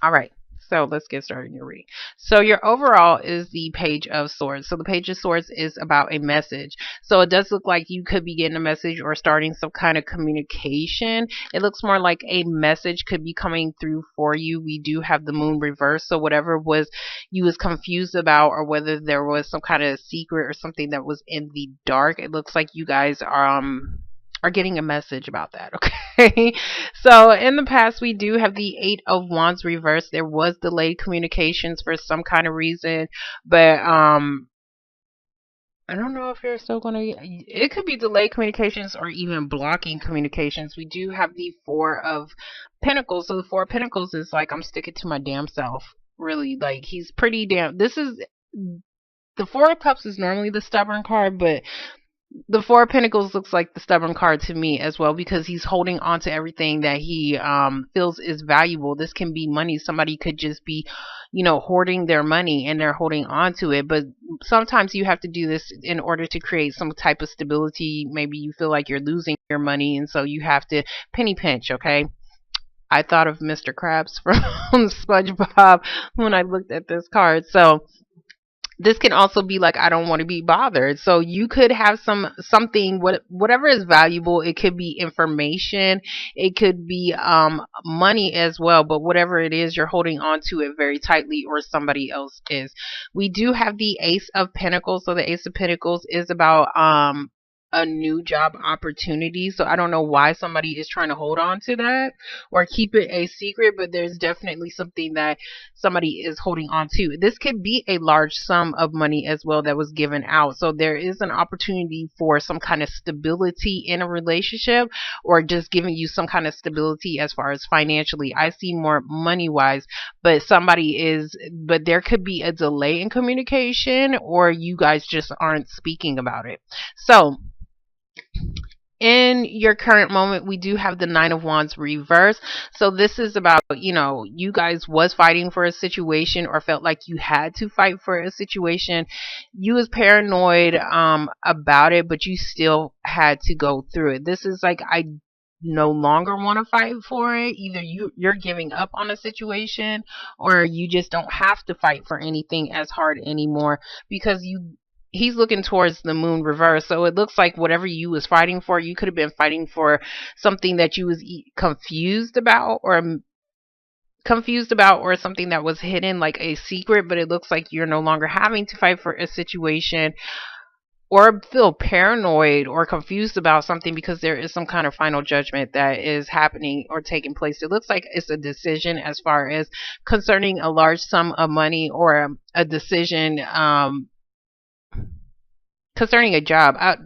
All right. So let's get started in your reading. So your overall is the Page of Swords. So the Page of Swords is about a message. So it does look like you could be getting a message or starting some kind of communication. It looks more like a message could be coming through for you. We do have the moon reverse. So whatever was you was confused about, or whether there was some kind of secret or something that was in the dark, it looks like you guys are getting a message about that. Okay. So in the past, we do have the Eight of Wands reversed. There was delayed communications for some kind of reason, but I don't know if you're still going to. It could be delayed communications or even blocking communications. We do have the Four of Pentacles. So the Four of Pentacles is like, I'm sticking to my damn self. Really, like he's pretty damn. This is the Four of Cups is normally the stubborn card, but the Four of Pentacles looks like the stubborn card to me as well, because he's holding on to everything that he feels is valuable. This can be money. Somebody could just be, hoarding their money and they're holding on to it. But sometimes you have to do this in order to create some type of stability. Maybe you feel like you're losing your money, and so you have to penny pinch, okay? I thought of Mr. Krabs from SpongeBob when I looked at this card. So this can also be like, I don't want to be bothered. So you could have something, whatever is valuable. It could be information, it could be money as well, but whatever it is, you're holding on to it very tightly, or somebody else is. We do have the Ace of Pentacles. So the Ace of Pentacles is about a new job opportunity. So I don't know why somebody is trying to hold on to that or keep it a secret, but there's definitely something that somebody is holding on to. This could be a large sum of money as well that was given out. So there is an opportunity for some kind of stability in a relationship, or just giving you some kind of stability as far as financially. I see more money wise, but but there could be a delay in communication, or you guys just aren't speaking about it. So in your current moment, we do have the Nine of Wands reverse. So this is about, you guys was fighting for a situation, or felt like you had to fight for a situation. You was paranoid about it, but you still had to go through it. This is like, I no longer want to fight for it. Either you're giving up on a situation, or you just don't have to fight for anything as hard anymore, because he's looking towards the moon reverse. So it looks like whatever you was fighting for, you could have been fighting for something that you was confused about, or something that was hidden, like a secret. But it looks like you're no longer having to fight for a situation, or feel paranoid or confused about something, because there is some kind of final judgment that is happening or taking place. It looks like it's a decision as far as concerning a large sum of money, or a decision concerning a job. I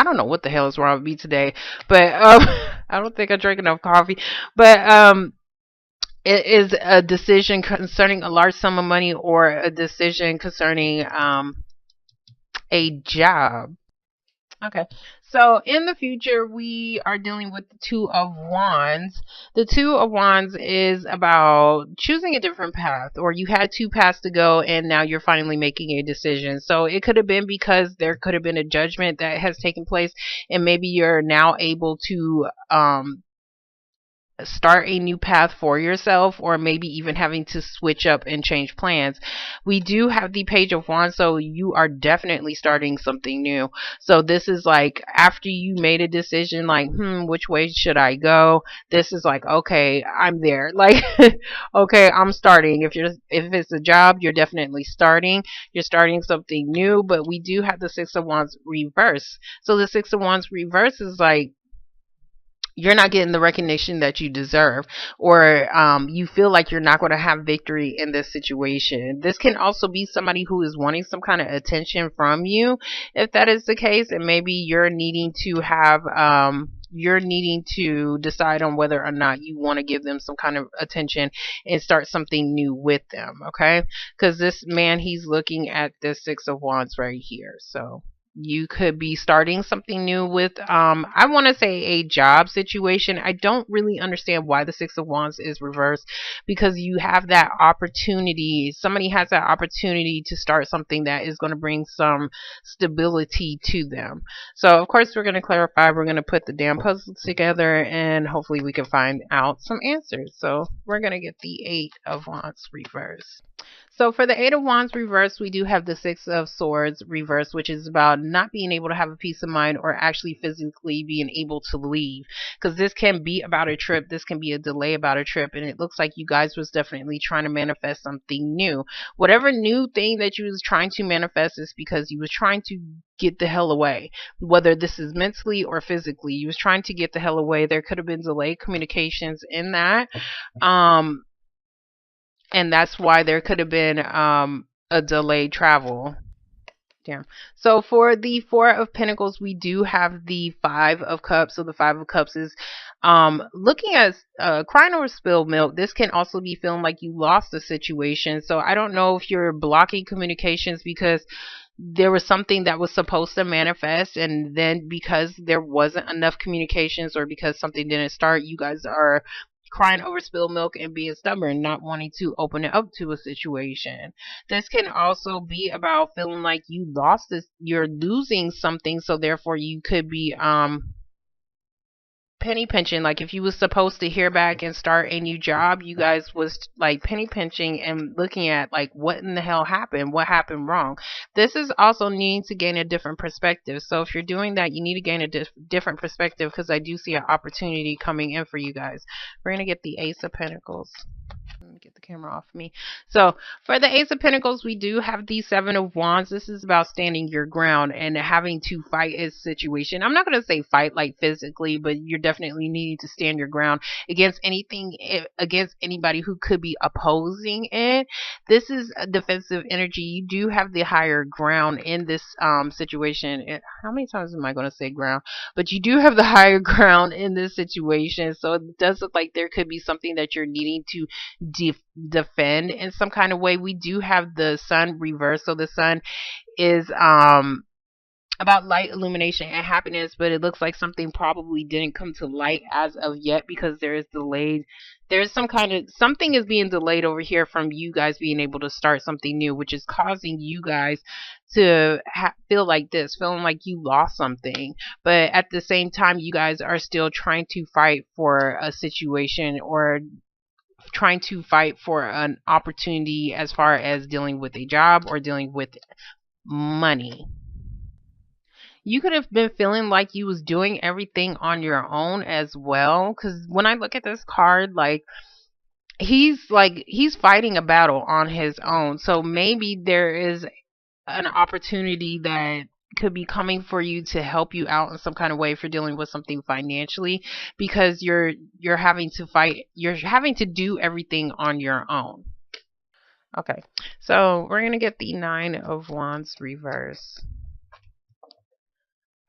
don't know what the hell is wrong with me today, but I don't think I drank enough coffee. But it is a decision concerning a large sum of money, or a decision concerning a job. Okay. So in the future, we are dealing with the Two of Wands. The Two of Wands is about choosing a different path, or you had two paths to go and now you're finally making a decision. So it could have been because there could have been a judgment that has taken place, and maybe you're now able to start a new path for yourself, or maybe even having to switch up and change plans. We do have the Page of Wands, so you are definitely starting something new. So this is like, after you made a decision, like, which way should I go? This is like, okay, I'm there. Like, okay, I'm starting. If it's a job, you're definitely starting. You're starting something new. But we do have the Six of Wands reverse. So the Six of Wands reverse is like, you're not getting the recognition that you deserve, or you feel like you're not going to have victory in this situation. This can also be somebody who is wanting some kind of attention from you, if that is the case, and maybe you're needing to decide on whether or not you want to give them some kind of attention and start something new with them. Okay, because this man, he's looking at this Six of Wands right here. So You could be starting something new with I want to say a job situation. I don't really understand why the 6 of Wands is reversed, because you have that opportunity. Somebody has that opportunity to start something that is going to bring some stability to them. So of course we're going to clarify. We're going to put the damn puzzles together, and hopefully we can find out some answers. So we're going to get the 8 of Wands reversed. So for the 8 of Wands reverse, we do have the 6 of Swords reverse, which is about not being able to have a peace of mind or actually physically being able to leave. Because this can be about a trip. This can be a delay about a trip. And it looks like you guys was definitely trying to manifest something new. Whatever new thing that you was trying to manifest is because you was trying to get the hell away. Whether this is mentally or physically, you was trying to get the hell away. There could have been delayed communications in that. Um, and that's why there could have been a delayed travel. Damn. So for the 4 of Pentacles, we do have the 5 of Cups. So the 5 of Cups is looking at crying over spilled milk. This can also be feeling like you lost a situation. So I don't know if you're blocking communications because there was something that was supposed to manifest, and then because there wasn't enough communications or because something didn't start, you guys are crying over spilled milk and being stubborn, not wanting to open it up to a situation. This can also be about feeling like you lost this, you're losing something, so therefore you could be penny pinching. Like if you was supposed to hear back and start a new job, you guys was like penny pinching and looking at like what in the hell happened, what happened wrong. This is also needing to gain a different perspective. So if you're doing that, you need to gain a different perspective, because I do see an opportunity coming in for you guys. We're gonna get the Ace of Pentacles. Let me get the camera off me. So for the Ace of Pentacles, we do have the 7 of Wands. This is about standing your ground and having to fight a situation. I'm not going to say fight like physically, but you're definitely needing to stand your ground against anything, against anybody who could be opposing it. This is a defensive energy. You do have the higher ground in this situation. How many times am I going to say ground? But you do have the higher ground in this situation. So it does look like there could be something that you're needing to defend in some kind of way. We do have the Sun reversed. So the Sun is about light, illumination, and happiness, but it looks like something probably didn't come to light as of yet because there is delayed. There's some kind of something is being delayed over here from you guys being able to start something new, which is causing you guys to feel like this, feeling like you lost something. But at the same time, you guys are still trying to fight for a situation, or trying to fight for an opportunity as far as dealing with a job or dealing with money. You could have been feeling like you was doing everything on your own as well, because when I look at this card, like he's fighting a battle on his own. So maybe there is an opportunity that could be coming for you to help you out in some kind of way if you're dealing with something financially, because you're having to fight, you're having to do everything on your own. Okay, so we're gonna get the 9 of Wands reverse.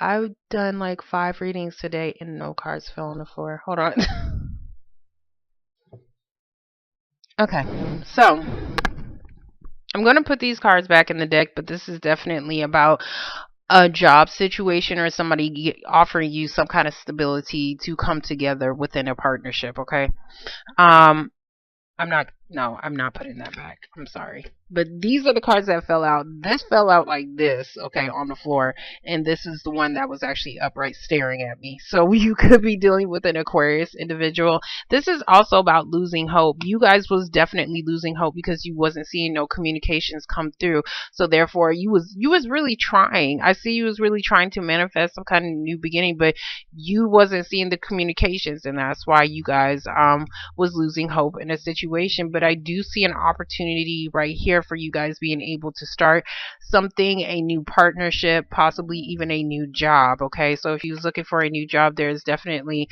I've done like 5 readings today and no cards fell on the floor. Hold on. Okay, so I'm going to put these cards back in the deck, but this is definitely about a job situation or somebody offering you some kind of stability to come together within a partnership, okay? Um, I'm not putting that back. I'm sorry. But these are the cards that fell out. This fell out like this, okay, on the floor. And this is the one that was actually upright staring at me. So you could be dealing with an Aquarius individual. This is also about losing hope. You guys was definitely losing hope because you wasn't seeing no communications come through. So therefore you was really trying. I see you was really trying to manifest some kind of new beginning, but you wasn't seeing the communications, and that's why you guys was losing hope in a situation. But I do see an opportunity right here for you guys being able to start something, a new partnership, possibly even a new job. Okay, so if you was looking for a new job, there's definitely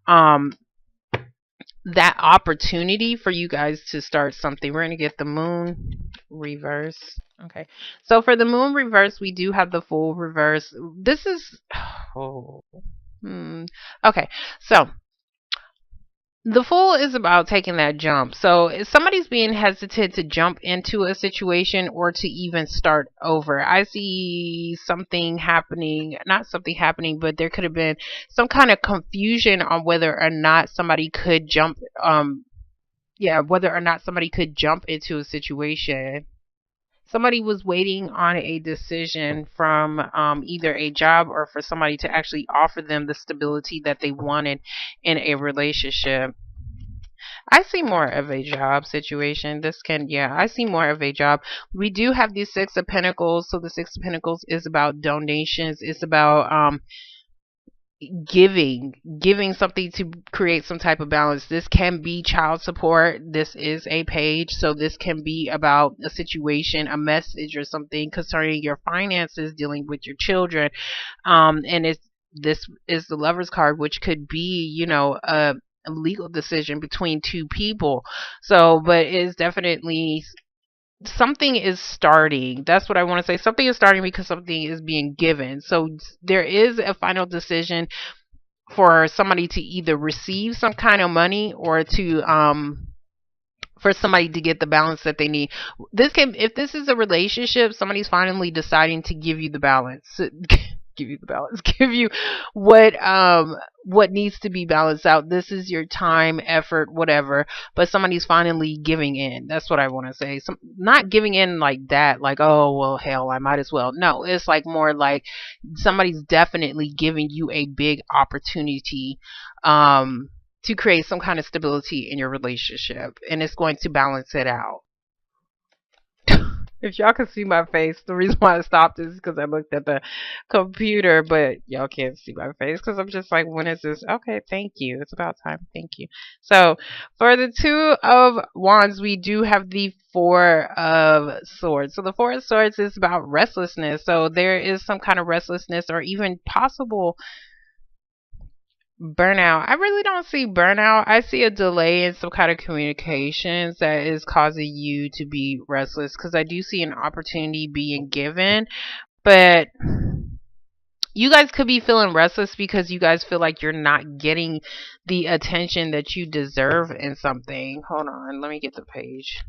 that opportunity for you guys to start something. We're going to get the Moon reverse. Okay, so for the Moon reverse, we do have the Fool reverse. This is okay, so The Fool is about taking that jump. So if somebody's being hesitant to jump into a situation or to even start over, I see something happening, not something happening, but there could have been some kind of confusion on whether or not somebody could jump, yeah, whether or not somebody could jump into a situation. Somebody was waiting on a decision from either a job or for somebody to actually offer them the stability that they wanted in a relationship. I see more of a job situation. Yeah, I see more of a job. We do have the Six of Pentacles. So the Six of Pentacles is about donations. It's about giving something to create some type of balance. This can be child support. This is a page, so this can be about a situation, a message, or something concerning your finances, dealing with your children. And it's this is the Lover's card, which could be, a legal decision between two people. So, but it's definitely something is starting. That's what I want to say. Something is starting because something is being given. So there is a final decision for somebody to either receive some kind of money or to for somebody to get the balance that they need. If this is a relationship, somebody's finally deciding to give you the balance. Give you the balance. Give you what needs to be balanced out. This is your time, effort, whatever. But somebody's finally giving in. That's what I want to say. Not giving in like that, like, oh well, hell, I might as well. No, it's like more like somebody's definitely giving you a big opportunity to create some kind of stability in your relationship, and it's going to balance it out. If y'all can see my face, the reason why I stopped is because I looked at the computer, but y'all can't see my face because I'm just like, when is this? Okay, thank you. It's about time. Thank you. So for the Two of Wands, we do have the Four of Swords. So the Four of Swords is about restlessness. So there is some kind of restlessness or even possible burnout. I really don't see burnout. I see a delay in some kind of communications that is causing you to be restless, because I do see an opportunity being given, but you guys could be feeling restless because you guys feel like you're not getting the attention that you deserve in something. Hold on, let me get the page.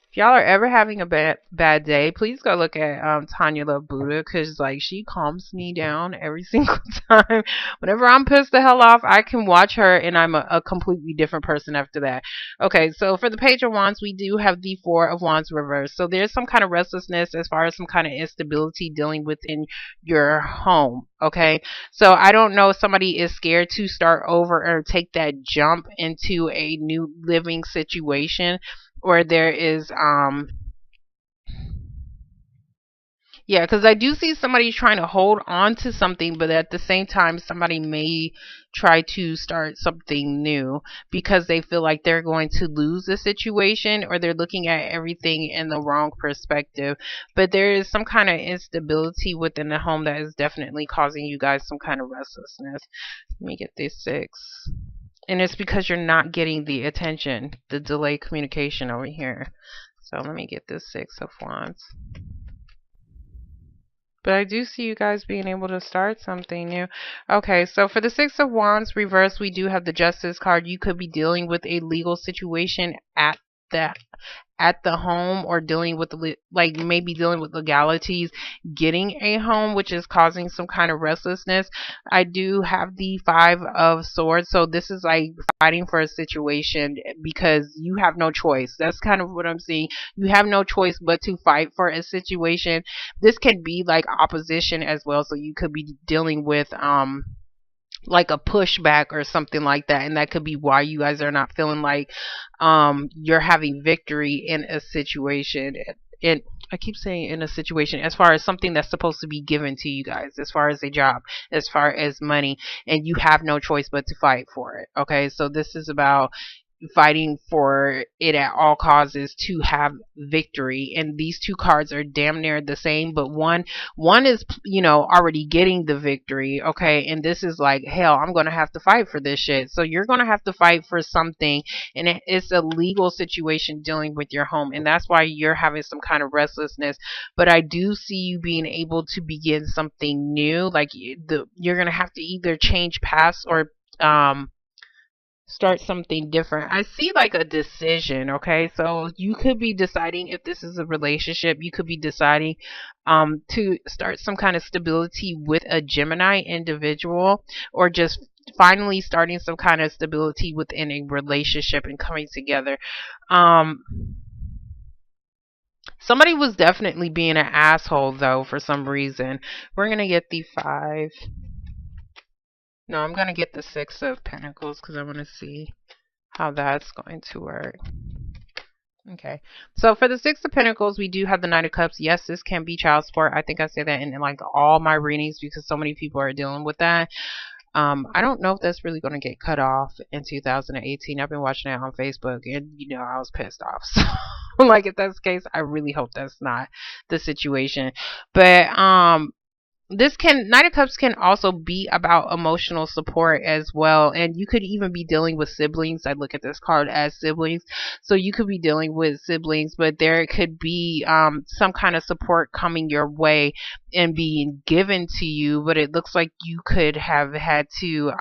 If y'all are ever having a bad day, please go look at Tanya Love Buddha, because like she calms me down every single time. Whenever I'm pissed the hell off, I can watch her and I'm a completely different person after that. Okay, so for the Page of Wands, we do have the Four of Wands reversed. So there's some kind of restlessness as far as some kind of instability dealing within your home. Okay, so I don't know if somebody is scared to start over or take that jump into a new living situation, or there is yeah, because I do see somebody trying to hold on to something, but at the same time somebody may try to start something new because they feel like they're going to lose the situation, or they're looking at everything in the wrong perspective. But there is some kind of instability within the home that is definitely causing you guys some kind of restlessness. Let me get this six. And it's because you're not getting the attention, the delayed communication over here. So let me get this Six of Wands. But I do see you guys being able to start something new. Okay, so for the Six of Wands reverse, we do have the Justice card. You could be dealing with a legal situation the at the home, or dealing with like maybe dealing with legalities getting a home, which is causing some kind of restlessness. I do have the Five of Swords, so this is like fighting for a situation because you have no choice. That's kind of what I'm seeing. You have no choice but to fight for a situation. This can be like opposition as well, so you could be dealing with like a pushback or something like that, and that could be why you guys are not feeling like you're having victory in a situation. And I keep saying in a situation as far as something that's supposed to be given to you guys, as far as a job, as far as money, and you have no choice but to fight for it. Okay, so this is about fighting for it at all causes to have victory. And these two cards are damn near the same, but one is, already getting the victory. Okay, and this is like, hell, I'm gonna have to fight for this shit. So you're gonna have to fight for something, and it's a legal situation dealing with your home, and that's why you're having some kind of restlessness. But I do see you being able to begin something new. Like you're gonna have to either change paths or start something different. I see like a decision, okay? So you could be deciding if this is a relationship, you could be deciding to start some kind of stability with a Gemini individual, or just finally starting some kind of stability within a relationship and coming together. Um Somebody was definitely being an asshole though for some reason. We're going to get the 5. No, I'm going to get the 6 of Pentacles cuz I want to see how that's going to work. Okay. So for the 6 of Pentacles, we do have the 9 of Cups. Yes, this can be child support. I think I say that in like all my readings because so many people are dealing with that. I don't know if that's really going to get cut off in 2018. I've been watching it on Facebook and I was pissed off. So like if that's the case, I really hope that's not the situation. But this can Knight of Cups can also be about emotional support as well, and you could even be dealing with siblings. I look at this card as siblings, so you could be dealing with siblings, but there could be some kind of support coming your way and being given to you, but it looks like you could have had to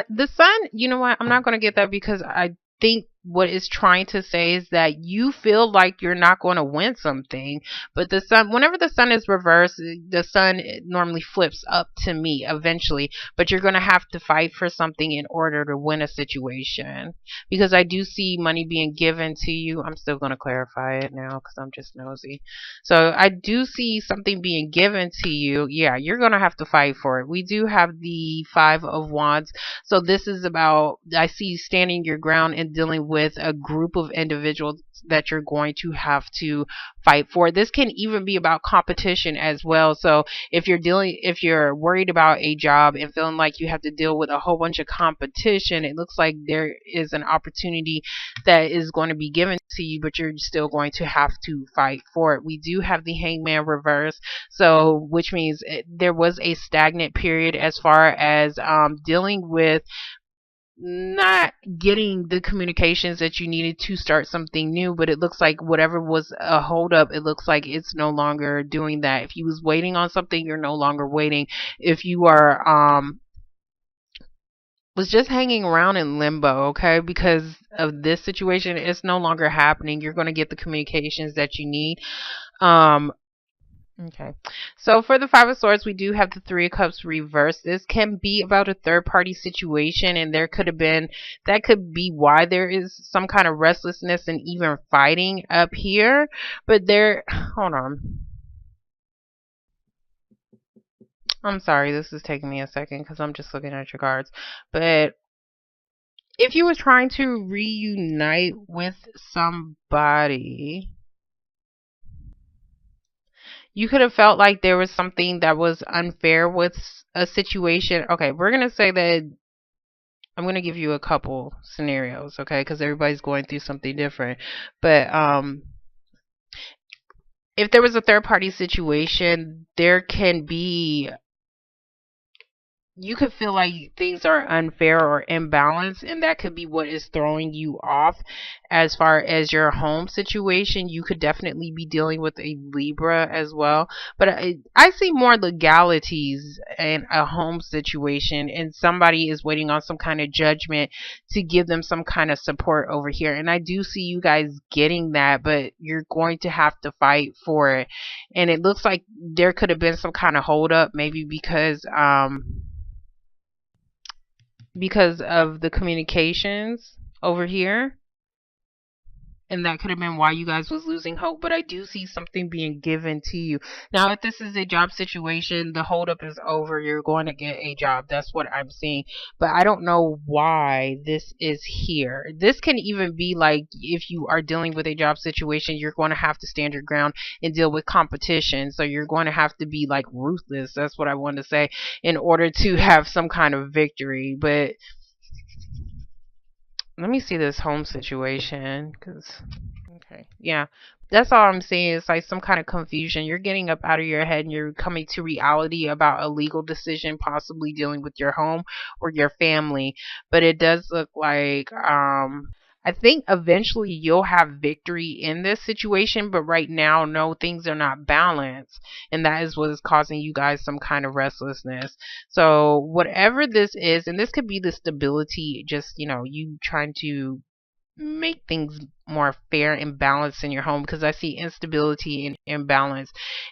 the sun, you know what? I'm not going to get that because I think what it's trying to say is that you feel like you're not going to win something. But the sun, whenever the sun is reversed, the sun normally flips up to me eventually. But you're going to have to fight for something in order to win a situation. Because I do see money being given to you. I'm still going to clarify it now because I'm just nosy. So I do see something being given to you. Yeah, you're going to have to fight for it. We do have the 5 of Wands. So this is about, I see you standing your ground and dealing with a group of individuals that you're going to have to fight for. This can even be about competition as well. So if you're worried about a job and feeling like you have to deal with a whole bunch of competition, it looks like there is an opportunity that is going to be given to you, but you're still going to have to fight for it. We do have the Hangman reverse, so which means there was a stagnant period as far as dealing with not getting the communications that you needed to start something new, but it looks like whatever was a holdup, it looks like it's no longer doing that. If you was waiting on something, you're no longer waiting. If you are was just hanging around in limbo, okay, because of this situation, it's no longer happening. You're going to get the communications that you need. Okay. So for the 5 of Swords, we do have the 3 of Cups reversed. This can be about a third party situation, and that could be why there is some kind of restlessness and even fighting up here. But hold on. I'm sorry, this is taking me a second because I'm just looking at your cards. But if you were trying to reunite with somebody, you could have felt like there was something that was unfair with a situation. Okay, we're going to say that I'm going to give you a couple scenarios, okay? Because everybody's going through something different. But if there was a third party situation, there can be, you could feel like things are unfair or imbalanced, and that could be what is throwing you off. As far as your home situation, you could definitely be dealing with a Libra as well, but I see more legalities in a home situation, and somebody is waiting on some kind of judgment to give them some kind of support over here, and I do see you guys getting that, but you're going to have to fight for it. And it looks like there could have been some kind of hold up, maybe because of the communications over here, and that could have been why you guys was losing hope. But I do see something being given to you. Now if this is a job situation, the holdup is over, you're going to get a job. That's what I'm seeing, but I don't know why this is here. This can even be like, if you are dealing with a job situation, you're going to have to stand your ground and deal with competition, so you're going to have to be like ruthless, that's what I want to say, in order to have some kind of victory. But let me see this home situation, because okay, yeah, that's all I'm seeing. It's like some kind of confusion. You're getting up out of your head and you're coming to reality about a legal decision, possibly dealing with your home or your family. But it does look like I think eventually you'll have victory in this situation, but right now, no, things are not balanced. And that is what is causing you guys some kind of restlessness. So, whatever this is, and this could be the stability, just, you trying to make things more fair and balanced in your home, because I see instability and imbalance,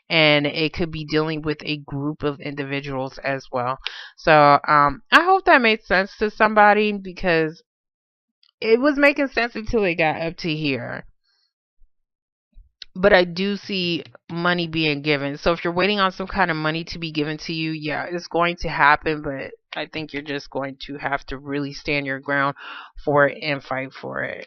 and it could be dealing with a group of individuals as well. So I hope that made sense to somebody, because it was making sense until it got up to here. But I do see money being given. So if you're waiting on some kind of money to be given to you, yeah, it's going to happen. But I think you're just going to have to really stand your ground for it and fight for it.